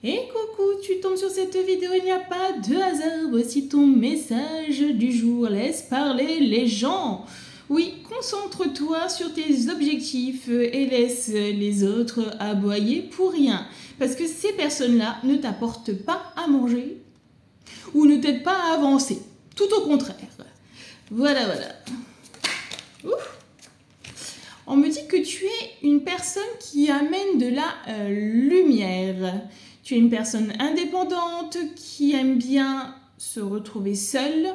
Et coucou, tu tombes sur cette vidéo, il n'y a pas de hasard. Voici ton message du jour. Laisse parler les gens. Oui, concentre-toi sur tes objectifs et laisse les autres aboyer pour rien. Parce que ces personnes-là ne t'apportent pas à manger ou ne t'aident pas à avancer. Tout au contraire. Voilà. Ouf. On me dit que tu es une personne qui amène de la lumière. Tu es une personne indépendante qui aime bien se retrouver seule.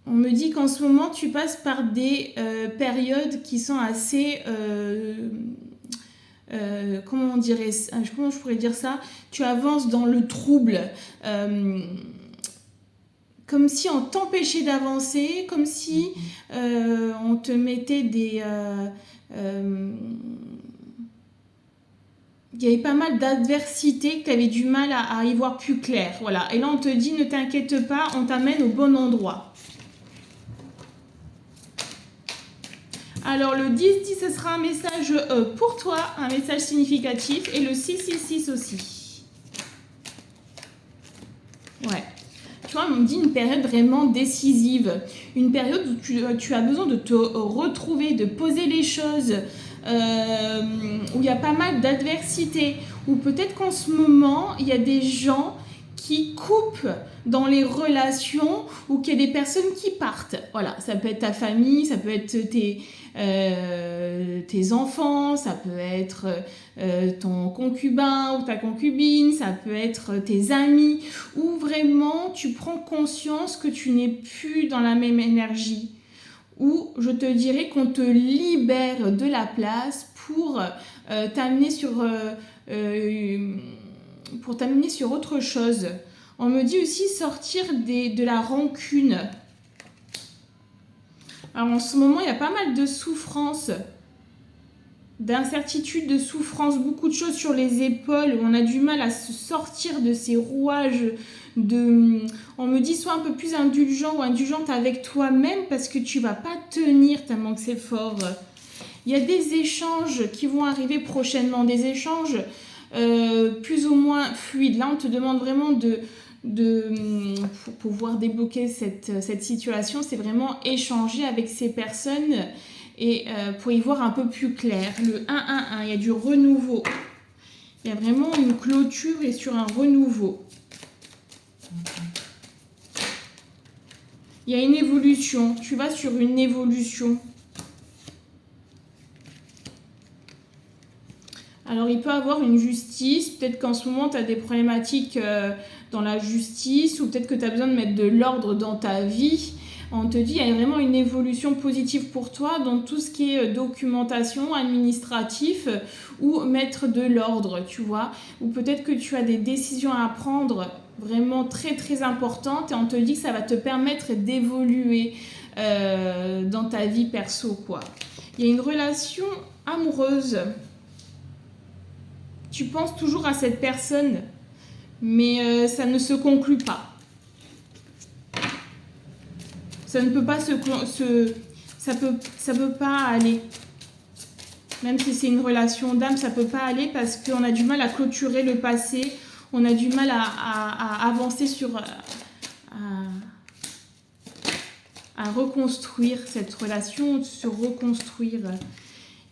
On me dit qu'en ce moment, tu passes par des périodes qui sont assez... comment je pourrais dire ça? Tu avances dans le trouble. Comme si on t'empêchait d'avancer, comme si on te mettait des... il y avait pas mal d'adversités, que tu avais du mal à y voir plus clair. Voilà. Et là, on te dit, ne t'inquiète pas, on t'amène au bon endroit. Alors, le 10-10, ce sera un message pour toi, un message significatif. Et le 6-6-6 aussi. Ouais. Tu vois, on me dit une période vraiment décisive. Une période où tu as besoin de te retrouver, de poser les choses, où il y a pas mal d'adversité, où peut-être qu'en ce moment, il y a des gens qui coupent dans les relations ou qu'il y a des personnes qui partent. Voilà, ça peut être ta famille, ça peut être tes enfants, ça peut être ton concubin ou ta concubine, ça peut être tes amis, où vraiment tu prends conscience que tu n'es plus dans la même énergie. Où je te dirais qu'on te libère de la place pour t'amener sur autre chose. On me dit aussi sortir de la rancune. Alors en ce moment, il y a pas mal de souffrances, d'incertitudes, de souffrances, beaucoup de choses sur les épaules, où on a du mal à se sortir de ces rouages. On me dit sois un peu plus indulgent ou indulgente avec toi-même parce que tu vas pas tenir tellement que c'est fort. Il y a des échanges qui vont arriver prochainement, des échanges plus ou moins fluides. Là, on te demande vraiment pour pouvoir débloquer cette situation, c'est vraiment échanger avec ces personnes et pour y voir un peu plus clair. Le 1-1-1, il y a du renouveau. Il y a vraiment une clôture et sur un renouveau. Il y a une évolution. Tu vas sur une évolution. Alors, il peut y avoir une justice. Peut-être qu'en ce moment, tu as des problématiques dans la justice ou peut-être que tu as besoin de mettre de l'ordre dans ta vie. On te dit qu'il y a vraiment une évolution positive pour toi dans tout ce qui est documentation, administratif ou mettre de l'ordre, tu vois. Ou peut-être que tu as des décisions à prendre vraiment très très importantes et on te dit que ça va te permettre d'évoluer dans ta vie perso, quoi. Il y a une relation amoureuse. Tu penses toujours à cette personne, mais ça ne se conclut pas. Ça ne peut pas ça peut pas aller. Même si c'est une relation d'âme, ça peut pas aller parce qu'on a du mal à clôturer le passé. On a du mal à avancer à reconstruire cette relation, se reconstruire.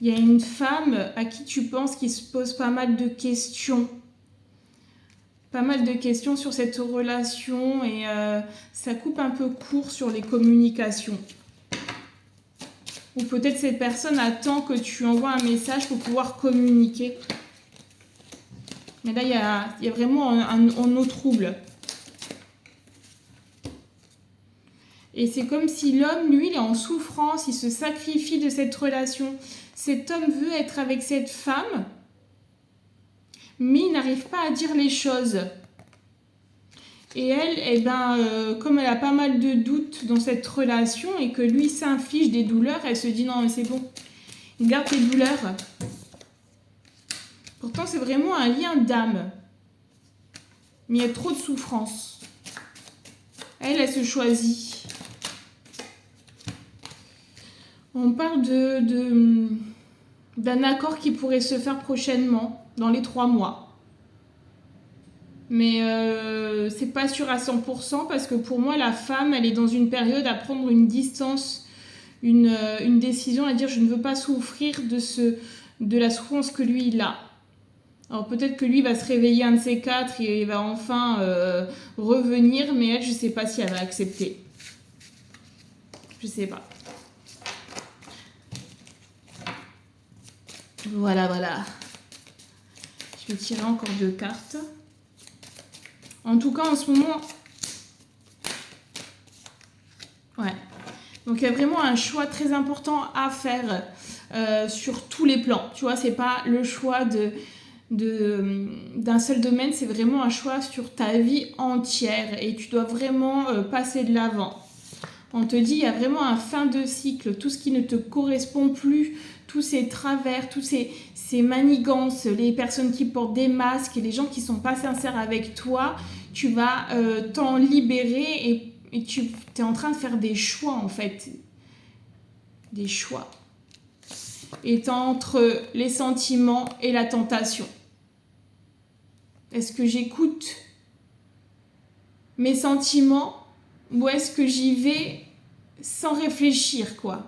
Il y a une femme à qui tu penses qui se pose pas mal de questions. Pas mal de questions sur cette relation et ça coupe un peu court sur les communications. Ou peut-être cette personne attend que tu envoies un message pour pouvoir communiquer. Mais là, il y a vraiment un eau trouble. Et c'est comme si l'homme, lui, il est en souffrance, il se sacrifie de cette relation. Cet homme veut être avec cette femme, mais il n'arrive pas à dire les choses. Et elle, comme elle a pas mal de doutes dans cette relation et que lui s'inflige des douleurs, elle se dit non mais c'est bon, garde tes douleurs. Pourtant c'est vraiment un lien d'âme, mais il y a trop de souffrance. Elle se choisit. On parle d'un accord qui pourrait se faire prochainement, dans les 3 mois. Mais c'est pas sûr à 100% parce que pour moi, la femme, elle est dans une période à prendre une distance, une décision à dire je ne veux pas souffrir de la souffrance que lui, il a. Alors peut-être que lui va se réveiller un de ces quatre et il va enfin revenir, mais elle, je sais pas si elle va accepter. Je sais pas. Voilà, voilà. Je vais tirer encore 2 cartes. En tout cas, en ce moment... Ouais. Donc, il y a vraiment un choix très important à faire sur tous les plans. Tu vois, c'est pas le choix d'un seul domaine, c'est vraiment un choix sur ta vie entière. Et tu dois vraiment passer de l'avant. On te dit, il y a vraiment un fin de cycle. Tout ce qui ne te correspond plus, tous ces travers, tous ces manigances, les personnes qui portent des masques, les gens qui sont pas sincères avec toi, tu vas t'en libérer et tu es en train de faire des choix en fait. Des choix. Et t'es entre les sentiments et la tentation. Est-ce que j'écoute mes sentiments ou est-ce que j'y vais sans réfléchir, quoi?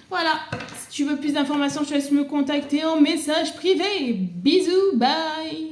Voilà, si tu veux plus d'informations, je te laisse me contacter en message privé. Bisous, bye!